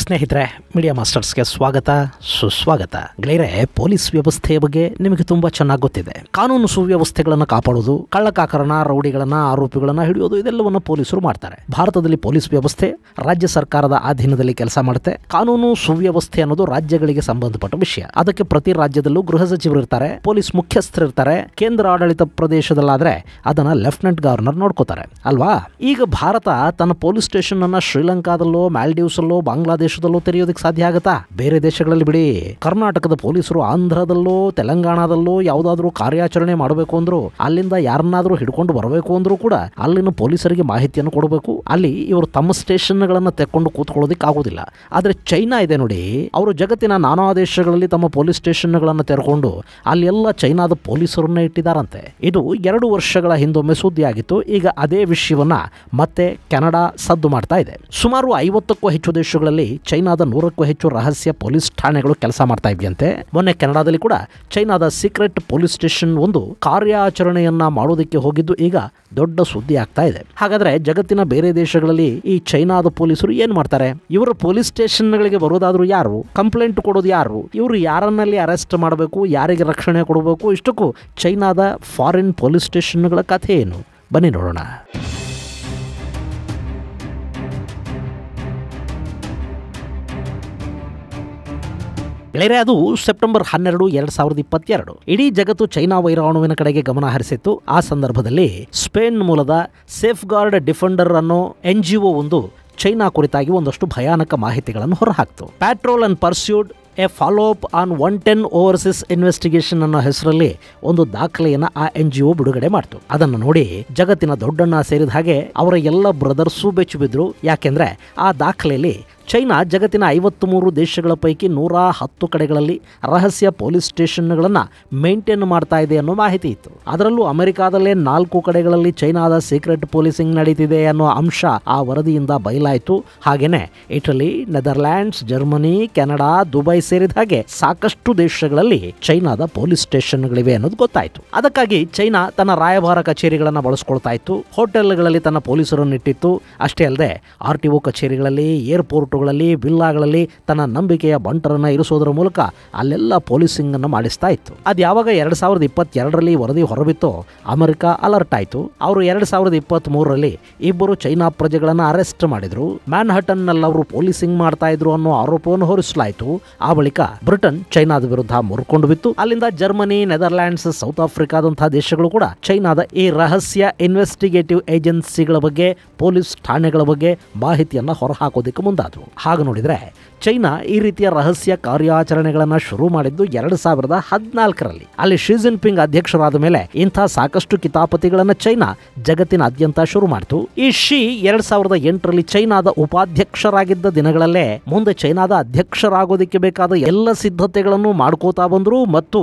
ಸ್ನೇಹಿತರೆ, ಮೀಡಿಯಾ ಮಾಸ್ಟರ್ಸ್ಗೆ ಸ್ವಾಗತ ಸುಸ್ವಾಗತ. ಗೆಳೆಯರೆ, ಪೊಲೀಸ್ ವ್ಯವಸ್ಥೆಯ ಬಗ್ಗೆ ನಿಮಗೆ ತುಂಬಾ ಚೆನ್ನಾಗಿ ಗೊತ್ತಿದೆ. ಕಾನೂನು ಸುವ್ಯವಸ್ಥೆಗಳನ್ನು ಕಾಪಾಡೋದು, ಕಳ್ಳಕಾಕರನ್ನ, ರೌಡಿಗಳನ್ನ, ಆರೋಪಿಗಳನ್ನ ಹಿಡಿಯೋದು, ಇದೆಲ್ಲವನ್ನು ಪೊಲೀಸರು ಮಾಡ್ತಾರೆ. ಭಾರತದಲ್ಲಿ ಪೊಲೀಸ್ ವ್ಯವಸ್ಥೆ ರಾಜ್ಯ ಸರ್ಕಾರದ ಅಧೀನದಲ್ಲಿ ಕೆಲಸ ಮಾಡುತ್ತೆ. ಕಾನೂನು ಸುವ್ಯವಸ್ಥೆ ಅನ್ನೋದು ರಾಜ್ಯಗಳಿಗೆ ಸಂಬಂಧಪಟ್ಟ ವಿಷಯ. ಅದಕ್ಕೆ ಪ್ರತಿ ರಾಜ್ಯದಲ್ಲೂ ಗೃಹ ಸಚಿವರು ಇರ್ತಾರೆ, ಪೊಲೀಸ್ ಮುಖ್ಯಸ್ಥರು ಇರ್ತಾರೆ. ಕೇಂದ್ರ ಆಡಳಿತ ಪ್ರದೇಶದಲ್ಲಾದ್ರೆ ಅದನ್ನ ಲೆಫ್ಟಿನೆಂಟ್ ಗವರ್ನರ್ ನೋಡ್ಕೋತಾರೆ ಅಲ್ವಾ. ಈಗ ಭಾರತ ತನ್ನ ಪೊಲೀಸ್ ಸ್ಟೇಷನ್ ಅನ್ನ ಶ್ರೀಲಂಕಾದಲ್ಲೋ, ಮಾಲ್ಡೀವ್ಸ್ ಅಲ್ಲೋ, ಬಾಂಗ್ಲಾದೇಶದಲ್ಲೋ ತೆರೆಯೋದಕ್ಕೆ ಸಾಧ್ಯ ಆಗುತ್ತಾ? ಬೇರೆ ದೇಶಗಳಲ್ಲಿ ಬಿಡಿ, ಕರ್ನಾಟಕದ ಪೊಲೀಸರು ಆಂಧ್ರದಲ್ಲೋ ತೆಲಂಗಾಣದಲ್ಲೋ ಯಾವುದಾದ್ರೂ ಕಾರ್ಯಾಚರಣೆ ಮಾಡಬೇಕು ಅಂದ್ರು, ಅಲ್ಲಿಂದ ಯಾರನ್ನಾದ್ರೂ ಹಿಡ್ಕೊಂಡು ಬರಬೇಕು ಅಂದ್ರೂ ಕೂಡ ಅಲ್ಲಿನ ಪೊಲೀಸರಿಗೆ ಮಾಹಿತಿಯನ್ನು ಕೊಡಬೇಕು. ಅಲ್ಲಿ ಇವರು ತಮ್ಮ ಸ್ಟೇಷನ್ಗಳನ್ನ ತೆಕ್ಕೊಂಡು ಕೂತ್ಕೊಳ್ಳೋದಕ್ಕೆ ಆಗೋದಿಲ್ಲ. ಆದ್ರೆ ಚೈನಾ ಇದೆ ನೋಡಿ, ಅವರು ಜಗತ್ತಿನ ನಾನಾ ದೇಶಗಳಲ್ಲಿ ತಮ್ಮ ಪೊಲೀಸ್ ಸ್ಟೇಷನ್ಗಳನ್ನು ತೆರೆಕೊಂಡು ಅಲ್ಲೆಲ್ಲ ಚೈನಾದ ಪೊಲೀಸರನ್ನೇ ಇಟ್ಟಿದ್ದಾರಂತೆ. ಇದು 2 ವರ್ಷಗಳ ಹಿಂದೊಮ್ಮೆ ಸುದ್ದಿಯಾಗಿತ್ತು. ಈಗ ಅದೇ ವಿಷಯವನ್ನ ಮತ್ತೆ ಕೆನಡಾ ಸದ್ದು ಮಾಡ್ತಾ ಇದೆ. ಸುಮಾರು 50ಕ್ಕೂ ಹೆಚ್ಚು ದೇಶಗಳಲ್ಲಿ ಚೈನಾದ 100ಕ್ಕೂ ಹೆಚ್ಚು ರಹಸ್ಯ ಪೊಲೀಸ್ ಠಾಣೆಗಳು ಕೆಲಸ ಮಾಡ್ತಾ ಇವೆಯಂತೆ. ಮೊನ್ನೆ ಕೆನಡಾದಲ್ಲಿ ಕೂಡ ಚೈನಾದ ಸೀಕ್ರೆಟ್ ಪೊಲೀಸ್ ಸ್ಟೇಷನ್ ಒಂದು ಕಾರ್ಯಾಚರಣೆಯನ್ನ ಮಾಡೋದಕ್ಕೆ ಹೋಗಿದ್ದು ಈಗ ದೊಡ್ಡ ಸುದ್ದಿ ಆಗ್ತಾ ಇದೆ. ಹಾಗಾದ್ರೆ ಜಗತ್ತಿನ ಬೇರೆ ದೇಶಗಳಲ್ಲಿ ಈ ಚೈನಾದ ಪೊಲೀಸರು ಏನ್ ಮಾಡ್ತಾರೆ? ಇವರ ಪೊಲೀಸ್ ಸ್ಟೇಷನ್ಗಳಿಗೆ ಬರೋದಾದ್ರೂ ಯಾರು? ಕಂಪ್ಲೇಂಟ್ ಕೊಡೋದು ಯಾರು? ಇವರು ಯಾರನ್ನಲ್ಲಿ ಅರೆಸ್ಟ್ ಮಾಡಬೇಕು, ಯಾರಿಗೆ ರಕ್ಷಣೆ ಕೊಡಬೇಕು? ಇಷ್ಟಕ್ಕೂ ಚೈನಾದ ಫಾರಿನ್ ಪೊಲೀಸ್ ಸ್ಟೇಷನ್ಗಳ ಕಥೆ ಏನು? ಬನ್ನಿ ನೋಡೋಣ. ಗೆಳೆಯರೆ, ಅದು ಸೆಪ್ಟೆಂಬರ್ 12, 2022. ಇಡೀ ಜಗತ್ತು ಚೈನಾ ವೈರಾಣುವಿನ ಕಡೆಗೆ ಗಮನ ಹರಿಸಿತ್ತು. ಆ ಸಂದರ್ಭದಲ್ಲಿ ಸ್ಪೇನ್ ಮೂಲದ ಸೇಫ್ ಗಾರ್ಡ್ ಡಿಫೆಂಡರ್ ಅನ್ನೋ NGO ಒಂದು ಚೈನಾ ಕುರಿತಾಗಿ ಒಂದಷ್ಟು ಭಯಾನಕ ಮಾಹಿತಿಗಳನ್ನು ಹೊರಹಾಕ್ತು. Patrol and persuade a follow up on 110 overseas investigation ಅನ್ನೋ ಹೆಸರಲ್ಲಿ ಒಂದು ದಾಖಲೆಯನ್ನು ಆ NGO ಬಿಡುಗಡೆ ಮಾಡ್ತು. ಅದನ್ನು ನೋಡಿ ಜಗತ್ತಿನ ದೊಡ್ಡಣ್ಣ ಸೇರಿದ ಹಾಗೆ ಅವರ ಎಲ್ಲ ಬ್ರದರ್ಸು ಬೆಚ್ಚು ಬಿದ್ರು. ಯಾಕೆಂದ್ರೆ ಆ ದಾಖಲೆಯಲ್ಲಿ ಚೈನಾ ಜಗತ್ತಿನ 53 ದೇಶಗಳ ಪೈಕಿ 110 ಕಡೆಗಳಲ್ಲಿ ರಹಸ್ಯ ಪೊಲೀಸ್ ಸ್ಟೇಷನ್ಗಳನ್ನು ಮೇಂಟೈನ್ ಮಾಡ್ತಾ ಇದೆ ಅನ್ನೋ ಮಾಹಿತಿ ಇತ್ತು. ಅದರಲ್ಲೂ ಅಮೆರಿಕಾದಲ್ಲೇ 4 ಕಡೆಗಳಲ್ಲಿ ಚೈನಾದ ಸೀಕ್ರೆಟ್ ಪೊಲೀಸಿಂಗ್ ನಡೀತಿದೆ ಅನ್ನೋ ಅಂಶ ಆ ವರದಿಯಿಂದ ಬಯಲಾಯಿತು. ಹಾಗೇನೆ Italy, Netherlands, Germany, Canada, Dubai ಸೇರಿದ ಹಾಗೆ ಸಾಕಷ್ಟು ದೇಶಗಳಲ್ಲಿ ಚೈನಾದ ಪೊಲೀಸ್ ಸ್ಟೇಷನ್ಗಳಿವೆ ಅನ್ನೋದು ಗೊತ್ತಾಯಿತು. ಅದಕ್ಕಾಗಿ ಚೈನಾ ತನ್ನ ರಾಯಭಾರ ಕಚೇರಿಗಳನ್ನು ಬಳಸ್ಕೊಳ್ತಾ ಇತ್ತು, ಹೋಟೆಲ್ಗಳಲ್ಲಿ ತನ್ನ ಪೊಲೀಸರನ್ನು ಇಟ್ಟಿತ್ತು. ಅಷ್ಟೇ ಅಲ್ಲದೆ RTO ಕಚೇರಿಗಳಲ್ಲಿ, ಏರ್ಪೋರ್ಟ್ ವಿಲ್ಲಾಗಳಲ್ಲಿ ತನ್ನ ನಂಬಿಕೆಯ ಬಂಟರನ್ನ ಇರಿಸೋದರ ಮೂಲಕ ಅಲ್ಲೆಲ್ಲ ಪೊಲೀಸಿಂಗ್ ಅನ್ನು ಮಾಡಿಸ್ತಾ ಇತ್ತು. ಅದು ಯಾವಾಗ 2022ರಲ್ಲಿ ವರದಿ ಹೊರಬಿತ್ತೋ ಅಮೆರಿಕ ಅಲರ್ಟ್ ಆಯಿತು. ಅವರು 2023ರಲ್ಲಿ 2 ಚೈನಾ ಪ್ರಜೆಗಳನ್ನ ಅರೆಸ್ಟ್ ಮಾಡಿದ್ರು. ಮ್ಯಾನ್ಹಟನ್ ನಲ್ಲಿ ಅವರು ಪೊಲೀಸಿಂಗ್ ಮಾಡ್ತಾ ಇದ್ರು ಅನ್ನೋ ಆರೋಪವನ್ನು ಹೊರಿಸಲಾಯಿತು. ಆ ಬಳಿಕ ಬ್ರಿಟನ್ ಚೈನಾದ ವಿರುದ್ಧ ಮುರ್ಕೊಂಡು ಬಿತ್ತು. ಅಲ್ಲಿಂದ ಜರ್ಮನಿ, ನೆದರ್ಲ್ಯಾಂಡ್ಸ್, ಸೌತ್ ಆಫ್ರಿಕಾದಂತಹ ದೇಶಗಳು ಕೂಡ ಚೈನಾದ ಈ ರಹಸ್ಯ ಇನ್ವೆಸ್ಟಿಗೇಟಿವ್ ಏಜೆನ್ಸಿಗಳ ಬಗ್ಗೆ, ಪೊಲೀಸ್ ಠಾಣೆಗಳ ಬಗ್ಗೆ ಮಾಹಿತಿಯನ್ನ ಹೊರಹಾಕೋದಕ್ಕೆ ಮುಂದಾದ್ರು. ಹಾಗೆ ನೋಡಿದ್ರೆ ಚೈನಾ ಈ ರೀತಿಯ ರಹಸ್ಯ ಕಾರ್ಯಾಚರಣೆಗಳನ್ನ ಶುರು ಮಾಡಿದ್ದು 2014ರಲ್ಲಿ. ಅಲ್ಲಿ ಶಿ ಜಿನ್ಪಿಂಗ್ ಅಧ್ಯಕ್ಷರಾದ ಮೇಲೆ ಇಂಥ ಸಾಕಷ್ಟು ಕಿತಾಪತಿಗಳನ್ನ ಚೈನಾ ಜಗತ್ತಿನಾದ್ಯಂತ ಶುರು ಮಾಡಿತು. ಈ ಶಿ 2008ರಲ್ಲಿ ಚೈನಾದ ಉಪಾಧ್ಯಕ್ಷರಾಗಿದ್ದ ದಿನಗಳಲ್ಲೇ ಮುಂದೆ ಚೈನಾದ ಅಧ್ಯಕ್ಷರಾಗೋದಕ್ಕೆ ಬೇಕಾದ ಎಲ್ಲ ಸಿದ್ಧತೆಗಳನ್ನು ಮಾಡ್ಕೋತಾ ಬಂದ್ರು ಮತ್ತು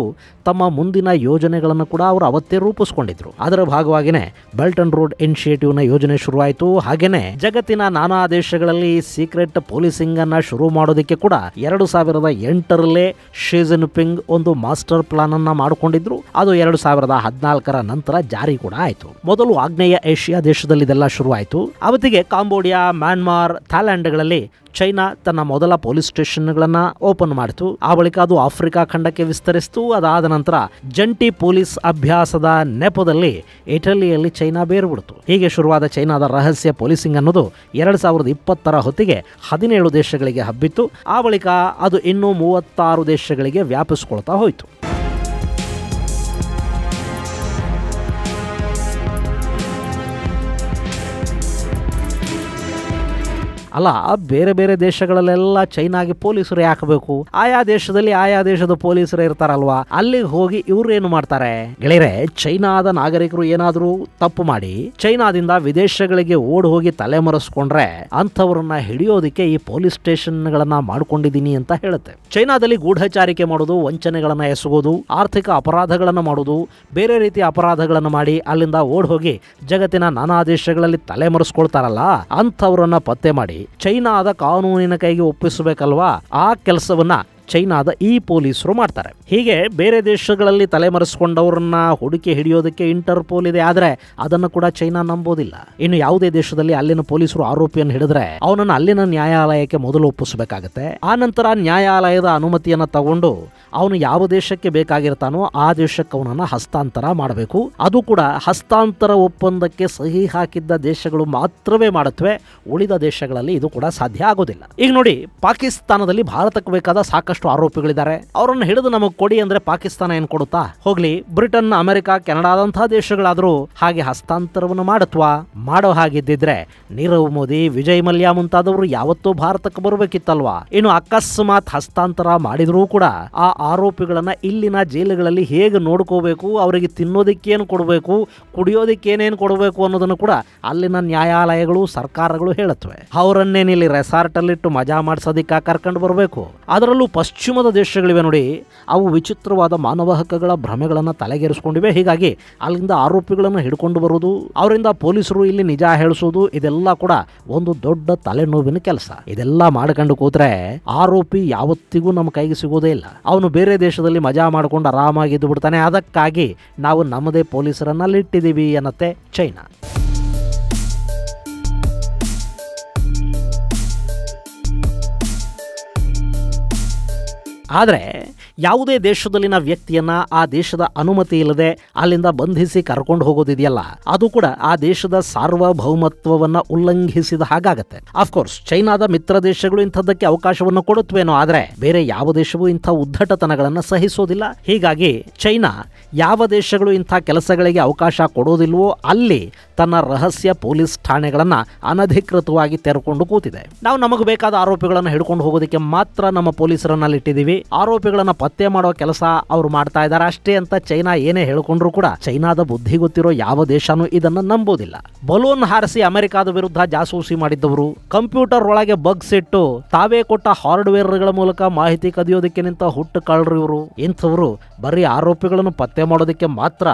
ತಮ್ಮ ಮುಂದಿನ ಯೋಜನೆಗಳನ್ನು ಕೂಡ ಅವರು ಅವತ್ತೇ ರೂಪಿಸ್ಕೊಂಡಿದ್ರು. ಅದರ ಭಾಗವಾಗಿನೇ ಬೆಲ್ಟ್ ಅಂಡ್ ರೋಡ್ ಇನಿಷಿಯೇಟಿವ್ ನ ಯೋಜನೆ ಶುರುವಾಯಿತು. ಹಾಗೇನೆ ಜಗತ್ತಿನ ನಾನಾ ದೇಶಗಳಲ್ಲಿ ಸೀಕ್ರೆಟ್ ಪೊಲೀಸಿಂಗ್ ಅನ್ನ ಶುರು ಮಾಡೋದಕ್ಕೆ ಕೂಡ 2008ರಲ್ಲೇ ಶಿ ಜಿನ್ಪಿಂಗ್ ಒಂದು ಮಾಸ್ಟರ್ ಪ್ಲಾನ್ ಅನ್ನ ಮಾಡಿಕೊಂಡಿದ್ರು. ಅದು 2014ರ ನಂತರ ಜಾರಿ ಕೂಡ ಆಯಿತು. ಮೊದಲು ಆಗ್ನೇಯ ಏಷ್ಯಾ ದೇಶದಲ್ಲಿ ಇದೆಲ್ಲ ಶುರುವಾಯಿತು. ಅವತ್ತಿಗೆ ಕಾಂಬೋಡಿಯಾ, ಮ್ಯಾನ್ಮಾರ್, ಥಾಯ್ಲೆಂಡ್ಗಳಲ್ಲಿ ಚೈನಾ ತನ್ನ ಮೊದಲ ಪೊಲೀಸ್ ಸ್ಟೇಷನ್ಗಳನ್ನ ಓಪನ್ ಮಾಡಿತು. ಆ ಬಳಿಕ ಅದು ಆಫ್ರಿಕಾ ಖಂಡಕ್ಕೆ ವಿಸ್ತರಿಸಿತು. ಅದಾದ ನಂತರ ಜಂಟಿ ಪೊಲೀಸ್ ಅಭ್ಯಾಸದ ನೆಪದಲ್ಲಿ ಇಟಲಿಯಲ್ಲಿ ಚೈನಾ ಬೇರ್ಬಿಡ್ತು. ಹೀಗೆ ಶುರುವಾದ ಚೈನಾದ ರಹಸ್ಯ ಪೊಲೀಸಿಂಗ್ ಅನ್ನೋದು 2020ರ ಹೊತ್ತಿಗೆ 17 ದೇಶಗಳಿಗೆ ಹಬ್ಬಿತ್ತು. ಆ ಬಳಿಕ ಅದು ಇನ್ನೂ 36 ದೇಶಗಳಿಗೆ ವ್ಯಾಪಿಸಿಕೊಳ್ತಾ ಹೋಯಿತು. ಅಲ್ಲ, ಬೇರೆ ಬೇರೆ ದೇಶಗಳಲ್ಲೆಲ್ಲ ಚೈನಾಗೆ ಪೊಲೀಸರು ಯಾಕೆ ಬೇಕು? ಆಯಾ ದೇಶದಲ್ಲಿ ಆಯಾ ದೇಶದ ಪೊಲೀಸರು ಇರ್ತಾರಲ್ವಾ, ಅಲ್ಲಿಗೆ ಹೋಗಿ ಇವ್ರು ಏನು ಮಾಡ್ತಾರೆ? ಗೆಳೆಯರೆ, ಚೈನಾದ ನಾಗರಿಕರು ಏನಾದರೂ ತಪ್ಪು ಮಾಡಿ ಚೈನಾದಿಂದ ವಿದೇಶಗಳಿಗೆ ಓಡಿ ಹೋಗಿ ತಲೆಮರೆಸ್ಕೊಂಡ್ರೆ ಅಂಥವ್ರನ್ನ ಹಿಡಿಯೋದಕ್ಕೆ ಈ ಪೊಲೀಸ್ ಸ್ಟೇಷನ್ಗಳನ್ನ ಮಾಡ್ಕೊಂಡಿದ್ದೀನಿ ಅಂತ ಹೇಳುತ್ತೆ. ಚೈನಾದಲ್ಲಿ ಗೂಢಚಾರಿಕೆ ಮಾಡೋದು, ವಂಚನೆಗಳನ್ನ ಎಸಗೋದು, ಆರ್ಥಿಕ ಅಪರಾಧಗಳನ್ನ ಮಾಡೋದು, ಬೇರೆ ರೀತಿಯ ಅಪರಾಧಗಳನ್ನ ಮಾಡಿ ಅಲ್ಲಿಂದ ಓಡಿ ಹೋಗಿ ಜಗತ್ತಿನ ನಾನಾ ದೇಶಗಳಲ್ಲಿ ತಲೆಮರೆಸ್ಕೊಳ್ತಾರಲ್ಲ, ಅಂಥವ್ರನ್ನ ಪತ್ತೆ ಮಾಡಿ ಚೈನಾದ ಕಾನೂನಿನ ಕೈಗೆ ಒಪ್ಪಿಸಬೇಕಲ್ವಾ? ಆ ಕೆಲಸವನ್ನ ಚೈನಾದ ಈ ಪೊಲೀಸರು ಮಾಡ್ತಾರೆ. ಹೀಗೆ ಬೇರೆ ದೇಶಗಳಲ್ಲಿ ತಲೆಮರೆಸಿಕೊಂಡವರನ್ನ ಹುಡುಕಿ ಹಿಡಿಯೋದಕ್ಕೆ ಇಂಟರ್ಪೋಲ್ ಇದೆ, ಆದ್ರೆ ಅದನ್ನು ಕೂಡ ಚೈನಾ ನಂಬೋದಿಲ್ಲ. ಇನ್ನು ಯಾವುದೇ ದೇಶದಲ್ಲಿ ಅಲ್ಲಿನ ಪೊಲೀಸರು ಆರೋಪಿಯನ್ನು ಹಿಡಿದ್ರೆ ಅವನನ್ನು ಅಲ್ಲಿನ ನ್ಯಾಯಾಲಯಕ್ಕೆ ಮೊದಲು ಒಪ್ಪಿಸಬೇಕಾಗತ್ತೆ. ಆ ನಂತರ ನ್ಯಾಯಾಲಯದ ಅನುಮತಿಯನ್ನ ತಗೊಂಡು ಅವನು ಯಾವ ದೇಶಕ್ಕೆ ಬೇಕಾಗಿರ್ತಾನೋ ಆ ದೇಶಕ್ಕೆ ಅವನನ್ನ ಹಸ್ತಾಂತರ ಮಾಡಬೇಕು. ಅದು ಕೂಡ ಹಸ್ತಾಂತರ ಒಪ್ಪಂದಕ್ಕೆ ಸಹಿ ಹಾಕಿದ್ದ ದೇಶಗಳು ಮಾತ್ರವೇ ಮಾಡುತ್ತವೆ, ಉಳಿದ ದೇಶಗಳಲ್ಲಿ ಇದು ಕೂಡ ಸಾಧ್ಯ ಆಗೋದಿಲ್ಲ. ಈಗ ನೋಡಿ, ಪಾಕಿಸ್ತಾನದಲ್ಲಿ ಭಾರತಕ್ಕೆ ಬೇಕಾದ ಸಾಕಷ್ಟು ಆರೋಪಿಗಳಿದ್ದಾರೆ. ಅವರನ್ನು ಹಿಡಿದು ನಮಗೆ ಕೊಡಿ ಅಂದ್ರೆ ಪಾಕಿಸ್ತಾನ ಏನ್ ಕೊಡುತ್ತಾ? ಹೋಗ್ಲಿ, ಬ್ರಿಟನ್, ಅಮೆರಿಕ, ಕೆನಡಾದಂತಹ ದೇಶಗಳಾದರೂ ಹಾಗೆ ಹಸ್ತಾಂತರವನ್ನು ಮಾಡುತ್ವಾ? ಮಾಡೋ ಹಾಗಿದ್ದಿದ್ರೆ ನೀರವ್ ಮೋದಿ, ವಿಜಯ್ ಮಲ್ಯ ಮುಂತಾದವರು ಯಾವತ್ತೂ ಭಾರತಕ್ಕೆ ಬರಬೇಕಿತ್ತಲ್ವಾ? ಇನ್ನು ಅಕಸ್ಮಾತ್ ಹಸ್ತಾಂತರ ಮಾಡಿದ್ರೂ ಕೂಡ ಆ ಆರೋಪಿಗಳನ್ನ ಇಲ್ಲಿನ ಜೈಲುಗಳಲ್ಲಿ ಹೇಗೆ ನೋಡ್ಕೋಬೇಕು, ಅವರಿಗೆ ತಿನ್ನೋದಿಕ್ಕೇನು ಕೊಡಬೇಕು, ಕುಡಿಯೋದಿಕ್ಕೇನೇನು ಕೊಡಬೇಕು ಅನ್ನೋದನ್ನು ಕೂಡ ಅಲ್ಲಿನ ನ್ಯಾಯಾಲಯಗಳು, ಸರ್ಕಾರಗಳು ಹೇಳುತ್ತವೆ. ಅವರನ್ನೇನಿಲ್ಲಿ ರೆಸಾರ್ಟ್ ಅಲ್ಲಿಟ್ಟು ಮಜಾ ಮಾಡಿಸೋದಿಕ್ಕ ಕರ್ಕೊಂಡು ಬರಬೇಕು. ಅದರಲ್ಲೂ ಪಶ್ಚಿಮದ ದೇಶಗಳಿವೆ ನೋಡಿ, ಅವು ವಿಚಿತ್ರವಾದ ಮಾನವ ಹಕ್ಕುಗಳ ಭ್ರಮೆಗಳನ್ನು ತಲೆಗೇರಿಸಿಕೊಂಡಿವೆ. ಹೀಗಾಗಿ ಅಲ್ಲಿಂದ ಆರೋಪಿಗಳನ್ನು ಹಿಡ್ಕೊಂಡು ಬರುವುದು, ಅವರಿಂದ ಪೊಲೀಸರು ಇಲ್ಲಿ ನಿಜ ಹೇಳಿಸೋದು, ಇದೆಲ್ಲ ಕೂಡ ಒಂದು ದೊಡ್ಡ ತಲೆನೋವಿನ ಕೆಲಸ. ಇದೆಲ್ಲ ಮಾಡ್ಕೊಂಡು ಕೂತ್ರೆ ಆರೋಪಿ ಯಾವತ್ತಿಗೂ ನಮ್ಮ ಕೈಗೆ ಸಿಗೋದೇ ಇಲ್ಲ. ಅವನು ಬೇರೆ ದೇಶದಲ್ಲಿ ಮಜಾ ಮಾಡ್ಕೊಂಡು ಆರಾಮಾಗಿದ್ದು ಬಿಡ್ತಾನೆ. ಅದಕ್ಕಾಗಿ ನಾವು ನಮ್ಮದೇ ಪೊಲೀಸರನ್ನ ಅಲ್ಲಿಟ್ಟಿದ್ದೀವಿ ಅನ್ನತ್ತೆ ಚೈನಾ. ಆದರೆ ಯಾವುದೇ ದೇಶದಲ್ಲಿನ ವ್ಯಕ್ತಿಯನ್ನ ಆ ದೇಶದ ಅನುಮತಿ ಇಲ್ಲದೆ ಅಲ್ಲಿಂದ ಬಂಧಿಸಿ ಕರ್ಕೊಂಡು ಹೋಗೋದಿದೆಯಲ್ಲ, ಅದು ಕೂಡ ಆ ದೇಶದ ಸಾರ್ವಭೌಮತ್ವವನ್ನ ಉಲ್ಲಂಘಿಸಿದ ಹಾಗಾಗತ್ತೆ. ಅಫ್ಕೋರ್ಸ್ ಚೈನಾದ ಮಿತ್ರ ದೇಶಗಳು ಇಂಥದ್ದಕ್ಕೆ ಅವಕಾಶವನ್ನು ಕೊಡುತ್ತವೇನೋ, ಆದರೆ ಬೇರೆ ಯಾವ ದೇಶವೂ ಇಂಥ ಉದ್ದಟತನಗಳನ್ನು ಸಹಿಸೋದಿಲ್ಲ. ಹೀಗಾಗಿ ಚೈನಾ ಯಾವ ದೇಶಗಳು ಇಂಥ ಕೆಲಸಗಳಿಗೆ ಅವಕಾಶ ಕೊಡೋದಿಲ್ವೋ ಅಲ್ಲಿ ತನ್ನ ರಹಸ್ಯ ಪೊಲೀಸ್ ಠಾಣೆಗಳನ್ನ ಅನಧಿಕೃತವಾಗಿ ತೆರೆಕೊಂಡು ಕೂತಿದೆ. ನಾವು ನಮಗೆ ಬೇಕಾದ ಆರೋಪಿಗಳನ್ನು ಹಿಡ್ಕೊಂಡು ಹೋಗೋದಕ್ಕೆ ಮಾತ್ರ ನಮ್ಮ ಪೊಲೀಸರನ್ನ ಇಟ್ಟಿದ್ದೀವಿ, ಆರೋಪಿಗಳನ್ನ ಪತ್ತೆ ಮಾಡೋ ಕೆಲಸ ಅವ್ರು ಮಾಡ್ತಾ ಇದ್ದಾರೆ ಅಷ್ಟೇ ಅಂತ ಚೈನಾ ಏನೇ ಹೇಳ್ಕೊಂಡ್ರು ಕೂಡ ಚೈನಾದ ಬುದ್ಧಿ ಗೊತ್ತಿರೋ ಯಾವ ದೇಶನೂ ಇದನ್ನ ನಂಬೋದಿಲ್ಲ. ಬಲೂನ್ ಹಾರಿಸಿ ಅಮೆರಿಕಾದ ವಿರುದ್ಧ ಜಾಸೂಸಿ ಮಾಡಿದ್ದವರು, ಕಂಪ್ಯೂಟರ್ ಒಳಗೆ ಬಗ್ಸ್ ಇಟ್ಟು ತಾವೇ ಕೊಟ್ಟ ಹಾರ್ಡ್ವೇರ್ಗಳ ಮೂಲಕ ಮಾಹಿತಿ ಕದಿಯೋದಕ್ಕೆ ನಿಂತ ಹುಟ್ಟು ಕಳ್ಳರು ಇವರು. ಇಂಥವರು ಬರೀ ಆರೋಪಿಗಳನ್ನು ಪತ್ತೆ ಮಾಡೋದಕ್ಕೆ ಮಾತ್ರ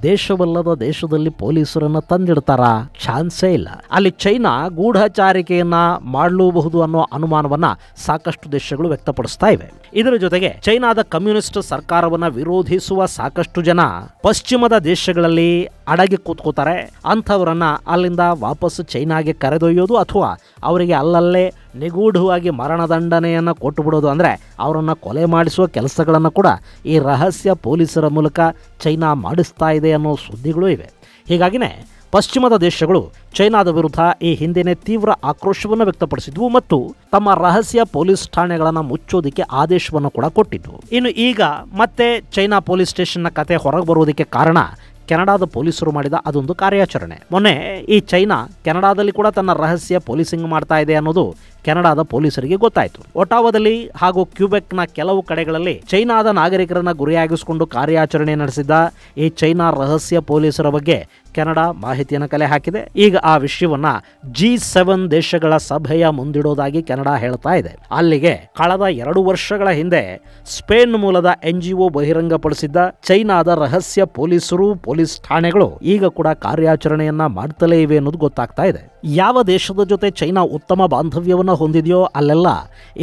ದೇಶವಲ್ಲದ ದೇಶದಲ್ಲಿ ಪೊಲೀಸರನ್ನ ತಂದಿಡ್ತಾರ? ಚಾನ್ಸೇ ಇಲ್ಲ. ಅಲ್ಲಿ ಚೈನಾ ಗೂಢಚಾರಿಕೆಯನ್ನ ಮಾಡಲೂಬಹುದು ಅನ್ನೋ ಅನುಮಾನವನ್ನ ಸಾಕಷ್ಟು ದೇಶಗಳು ವ್ಯಕ್ತಪಡಿಸ್ತಾ ಇವೆ. ಇದರ ಜೊತೆಗೆ ಚೈನಾದ ಕಮ್ಯುನಿಸ್ಟ್ ಸರ್ಕಾರವನ್ನ ವಿರೋಧಿಸುವ ಸಾಕಷ್ಟು ಜನ ಪಶ್ಚಿಮದ ದೇಶಗಳಲ್ಲಿ ಅಡಗಿ ಕೂತ್ಕೋತಾರೆ. ಅಂಥವರನ್ನ ಅಲ್ಲಿಂದ ವಾಪಸ್ ಚೈನಾಗೆ ಕರೆದೊಯ್ಯೋದು ಅಥವಾ ಅವರಿಗೆ ಅಲ್ಲಲ್ಲೇ ನಿಗೂಢವಾಗಿ ಮರಣದಂಡನೆಯನ್ನ ಕೊಟ್ಟು ಬಿಡೋದು, ಅಂದ್ರೆ ಅವರನ್ನ ಕೊಲೆ ಮಾಡಿಸುವ ಕೆಲಸಗಳನ್ನು ಕೂಡ ಈ ರಹಸ್ಯ ಪೊಲೀಸರ ಮೂಲಕ ಚೈನಾ ಮಾಡಿಸ್ತಾ ಇದೆ ಅನ್ನೋ ಸುದ್ದಿಗಳು ಇವೆ. ಹೀಗಾಗಿನೇ ಪಶ್ಚಿಮದ ದೇಶಗಳು ಚೈನಾದ ವಿರುದ್ಧ ಈ ಹಿಂದೆನೇ ತೀವ್ರ ಆಕ್ರೋಶವನ್ನು ವ್ಯಕ್ತಪಡಿಸಿದ್ವು ಮತ್ತು ತಮ್ಮ ರಹಸ್ಯ ಪೊಲೀಸ್ ಠಾಣೆಗಳನ್ನು ಮುಚ್ಚೋದಕ್ಕೆ ಆದೇಶವನ್ನು ಕೂಡ ಕೊಟ್ಟಿದ್ವು. ಇನ್ನು ಈಗ ಮತ್ತೆ ಚೈನಾ ಪೊಲೀಸ್ ಸ್ಟೇಷನ್ನ ಕತೆ ಹೊರಗೆ ಬರುವುದಕ್ಕೆ ಕಾರಣ ಕೆನಡಾದ ಪೊಲೀಸರು ಮಾಡಿದ ಅದೊಂದು ಕಾರ್ಯಾಚರಣೆ. ಮೊನ್ನೆ ಈ ಚೈನಾ ಕೆನಡಾದಲ್ಲಿ ಕೂಡ ತನ್ನ ರಹಸ್ಯ ಪೊಲೀಸಿಂಗ್ ಮಾಡ್ತಾ ಇದೆ ಅನ್ನೋದು ಕೆನಡಾದ ಪೊಲೀಸರಿಗೆ ಗೊತ್ತಾಯಿತು. ಒಟಾವಾದಲ್ಲಿ ಹಾಗೂ ಕ್ಯೂಬೆಕ್ನ ಕೆಲವು ಕಡೆಗಳಲ್ಲಿ ಚೈನಾದ ನಾಗರಿಕರನ್ನ ಗುರಿಯಾಗಿಸಿಕೊಂಡು ಕಾರ್ಯಾಚರಣೆ ನಡೆಸಿದ್ದ ಈ ಚೈನಾ ರಹಸ್ಯ ಪೊಲೀಸರ ಬಗ್ಗೆ ಕೆನಡಾ ಮಾಹಿತಿಯನ್ನು ಕಲೆ ಹಾಕಿದೆ. ಈಗ ಆ ವಿಷಯವನ್ನ G7 ದೇಶಗಳ ಸಭೆಯ ಮುಂದಿಡೋದಾಗಿ ಕೆನಡಾ ಹೇಳ್ತಾ ಇದೆ. ಅಲ್ಲಿಗೆ ಕಳೆದ 2 ವರ್ಷಗಳ ಹಿಂದೆ ಸ್ಪೇನ್ ಮೂಲದ NGO ಬಹಿರಂಗಪಡಿಸಿದ್ದ ಚೈನಾದ ರಹಸ್ಯ ಪೊಲೀಸರು, ಪೊಲೀಸ್ ಠಾಣೆಗಳು ಈಗ ಕೂಡ ಕಾರ್ಯಾಚರಣೆಯನ್ನ ಮಾಡ್ತಲೇ ಇವೆ ಅನ್ನೋದು ಗೊತ್ತಾಗ್ತಾ ಇದೆ. ಯಾವ ದೇಶದ ಜೊತೆ ಚೈನಾ ಉತ್ತಮ ಬಾಂಧವ್ಯವನ್ನ ಹೊಂದಿದೆಯೋ ಅಲ್ಲೆಲ್ಲ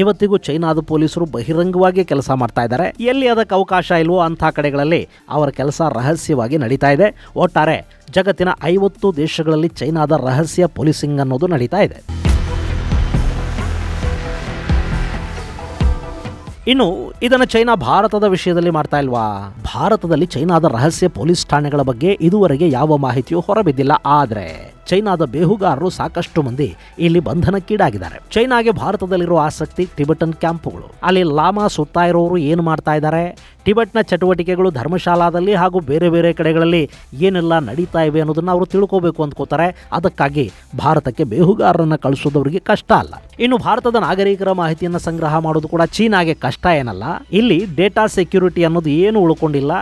ಇವತ್ತಿಗೂ ಚೈನಾದ ಪೊಲೀಸರು ಬಹಿರಂಗವಾಗಿ ಕೆಲಸ ಮಾಡ್ತಾ ಇದ್ದಾರೆ. ಎಲ್ಲಿ ಅದಕ್ಕೆ ಅವಕಾಶ ಇಲ್ವೋ ಅಂಥ ಕಡೆಗಳಲ್ಲಿ ಅವರ ಕೆಲಸ ರಹಸ್ಯವಾಗಿ ನಡೀತಾ ಇದೆ. ಒಟ್ಟಾರೆ ಜಗತ್ತಿನ 50 ದೇಶಗಳಲ್ಲಿ ಚೈನಾದ ರಹಸ್ಯ ಪೊಲೀಸಿಂಗ್ ಅನ್ನೋದು ನಡೀತಾ ಇದೆ. ಇನ್ನು ಇದನ್ನು ಚೈನಾ ಭಾರತದ ವಿಷಯದಲ್ಲಿ ಮಾಡ್ತಾ ಇಲ್ವಾ? ಭಾರತದಲ್ಲಿ ಚೈನಾದ ರಹಸ್ಯ ಪೊಲೀಸ್ ಠಾಣೆಗಳ ಬಗ್ಗೆ ಇದುವರೆಗೆ ಯಾವ ಮಾಹಿತಿಯೂ ಹೊರಬಿದ್ದಿಲ್ಲ. ಆದರೆ ಚೈನಾದ ಬೇಹುಗಾರರು ಸಾಕಷ್ಟು ಮಂದಿ ಇಲ್ಲಿ ಬಂಧನಕ್ಕೀಡಾಗಿದ್ದಾರೆ. ಚೈನಾಗೆ ಭಾರತದಲ್ಲಿರುವ ಆಸಕ್ತಿ ಟಿಬೆಟನ್ ಕ್ಯಾಂಪುಗಳು. ಅಲ್ಲಿ ಲಾಮಾ ಸುತ್ತಾ ಇರೋರು ಏನು ಮಾಡ್ತಾ ಇದ್ದಾರೆ, ಟಿಬೆಟ್ನ ಚಟುವಟಿಕೆಗಳು ಧರ್ಮಶಾಲಾದಲ್ಲಿ ಹಾಗೂ ಬೇರೆ ಬೇರೆ ಕಡೆಗಳಲ್ಲಿ ಏನೆಲ್ಲ ನಡೀತಾ ಇವೆ ಅನ್ನೋದನ್ನ ಅವರು ತಿಳ್ಕೋಬೇಕು ಅಂದ್ಕೋತಾರೆ. ಅದಕ್ಕಾಗಿ ಭಾರತಕ್ಕೆ ಬೇಹುಗಾರರನ್ನ ಕಳಿಸೋದವರಿಗೆ ಕಷ್ಟ ಅಲ್ಲ. ಇನ್ನು ಭಾರತದ ನಾಗರಿಕರ ಮಾಹಿತಿಯನ್ನು ಸಂಗ್ರಹ ಮಾಡೋದು ಕೂಡ ಚೀನಾಗೆ ಕಷ್ಟ ಏನಲ್ಲ. ಇಲ್ಲಿ ಡೇಟಾ ಸೆಕ್ಯೂರಿಟಿ ಅನ್ನೋದು ಏನು ಉಳ್ಕೊಂಡಿಲ್ಲ.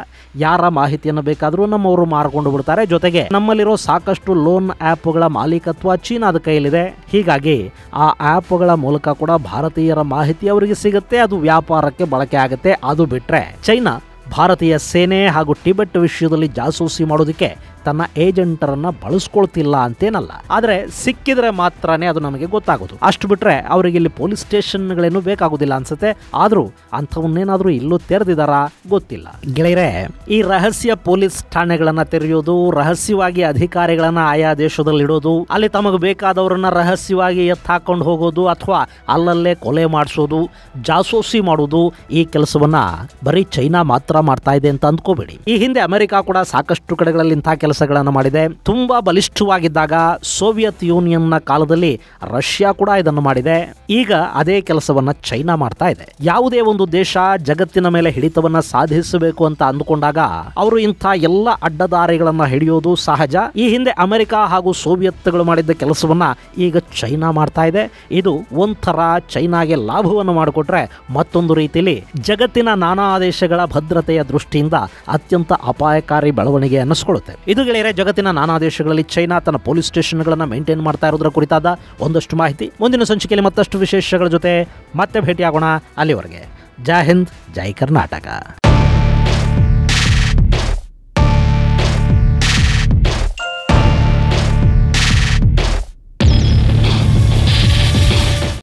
ಯಾರ ಮಾಹಿತಿಯನ್ನು ಬೇಕಾದರೂ ನಮ್ಮವರು ಮಾರ್ಕೊಂಡು ಬಿಡ್ತಾರೆ. ಜೊತೆಗೆ ನಮ್ಮಲ್ಲಿರೋ ಸಾಕಷ್ಟು ಲೋನ್ ಆ್ಯಪ್ಗಳ ಮಾಲೀಕತ್ವ ಚೀನಾದ ಕೈಯಲ್ಲಿದೆ. ಹೀಗಾಗಿ ಆ ಆ್ಯಪ್ಗಳ ಮೂಲಕ ಕೂಡ ಭಾರತೀಯರ ಮಾಹಿತಿ ಅವರಿಗೆ ಸಿಗುತ್ತೆ, ಅದು ವ್ಯಾಪಾರಕ್ಕೆ ಬಳಕೆ ಆಗುತ್ತೆ. ಅದು ಬಿಟ್ರೆ ಚೈನಾ ಭಾರತೀಯ ಸೇನೆ ಹಾಗೂ ಟಿಬೆಟ್ ವಿಷಯದಲ್ಲಿ ಜಾಸೂಸಿ ಮಾಡೋದಕ್ಕೆ ತನ್ನ ಏಜೆಂಟರನ್ನ ಬಳಸ್ಕೊಳ್ತಿಲ್ಲ ಅಂತೇನಲ್ಲ, ಆದ್ರೆ ಸಿಕ್ಕಿದ್ರೆ ಮಾತ್ರನೇ ಅದು ನಮಗೆ ಗೊತ್ತಾಗೋದು. ಅಷ್ಟು ಬಿಟ್ರೆ ಅವರಿಗೆ ಇಲ್ಲಿ ಪೊಲೀಸ್ ಸ್ಟೇಷನ್ಗಳೇನು ಬೇಕಾಗುದಿಲ್ಲ ಅನ್ಸುತ್ತೆ. ಆದ್ರೂ ಅಂಥವನ್ನೇನಾದ್ರೂ ಇಲ್ಲೂ ತೆರೆದಿದಾರಾ ಗೊತ್ತಿಲ್ಲ. ಗೆಳೆಯರೆ, ಈ ರಹಸ್ಯ ಪೊಲೀಸ್ ಠಾಣೆಗಳನ್ನ ತೆರೆಯೋದು, ರಹಸ್ಯವಾಗಿ ಅಧಿಕಾರಿಗಳನ್ನ ಆಯಾ ದೇಶದಲ್ಲಿ ಇಡೋದು, ಅಲ್ಲಿ ತಮಗೆ ಬೇಕಾದವರನ್ನ ರಹಸ್ಯವಾಗಿ ಎತ್ತಾಕೊಂಡು ಹೋಗೋದು ಅಥವಾ ಅಲ್ಲಲ್ಲೇ ಕೊಲೆ ಮಾಡಿಸೋದು, ಜಾಸೂಸಿ ಮಾಡೋದು, ಈ ಕೆಲಸವನ್ನ ಬರೀ ಚೈನಾ ಮಾತ್ರ ಮಾಡ್ತಾ ಇದೆ ಅಂತ ಅಂದ್ಕೋಬೇಡಿ. ಈ ಹಿಂದೆ ಅಮೆರಿಕ ಕೂಡ ಸಾಕಷ್ಟು ಕಡೆಗಳಲ್ಲಿ ಇಂತಹ ಕೆಲಸಗಳನ್ನು ಮಾಡಿದೆ. ತುಂಬಾ ಬಲಿಷ್ಠವಾಗಿದ್ದಾಗ ಸೋವಿಯತ್ ಯೂನಿಯನ್ನ ಕಾಲದಲ್ಲಿ ರಷ್ಯಾ ಕೂಡ ಇದನ್ನು ಮಾಡಿದೆ. ಈಗ ಅದೇ ಕೆಲಸವನ್ನ ಚೈನಾ ಮಾಡ್ತಾ ಇದೆ. ಯಾವುದೇ ಒಂದು ದೇಶ ಜಗತ್ತಿನ ಮೇಲೆ ಹಿಡಿತವನ್ನ ಸಾಧಿಸಬೇಕು ಅಂತ ಅಂದುಕೊಂಡಾಗ ಅವರು ಇಂಥ ಎಲ್ಲ ಅಡ್ಡದಾರಿಗಳನ್ನ ಹಿಡಿಯೋದು ಸಹಜ. ಈ ಹಿಂದೆ ಅಮೆರಿಕ ಹಾಗೂ ಸೋವಿಯತ್ಗಳು ಮಾಡಿದ್ದ ಕೆಲಸವನ್ನ ಈಗ ಚೈನಾ ಮಾಡ್ತಾ ಇದೆ. ಇದು ಒಂಥರ ಚೈನಾಗೆ ಲಾಭವನ್ನು ಮಾಡಿಕೊಟ್ರೆ ಮತ್ತೊಂದು ರೀತಿಯಲ್ಲಿ ಜಗತ್ತಿನ ನಾನಾ ದೇಶಗಳ ಭದ್ರತೆಯ ದೃಷ್ಟಿಯಿಂದ ಅತ್ಯಂತ ಅಪಾಯಕಾರಿ ಬೆಳವಣಿಗೆ ಅನ್ನಿಸ್ಕೊಳ್ಳುತ್ತೆ. ಇದು ಗೆಳೆಯರೆ, ಜಗತ್ತಿನ ನಾನಾ ದೇಶಗಳಲ್ಲಿ ಚೈನಾ ತನ್ನ ಪೊಲೀಸ್ ಸ್ಟೇಷನ್ಗಳನ್ನ ಮೇಂಟೈನ್ ಮಾಡ್ತಾ ಇರೋದ್ರ ಕುರಿತಾದ ಒಂದಷ್ಟು ಮಾಹಿತಿ. ಮುಂದಿನ ಸಂಚಿಕೆಯಲ್ಲಿ ಮತ್ತಷ್ಟು ವಿಶೇಷಗಳ ಜೊತೆ ಮತ್ತೆ ಭೇಟಿಯಾಗೋಣ. ಅಲ್ಲಿವರೆಗೆ ಜೈ ಹಿಂದ್, ಜೈ ಕರ್ನಾಟಕ.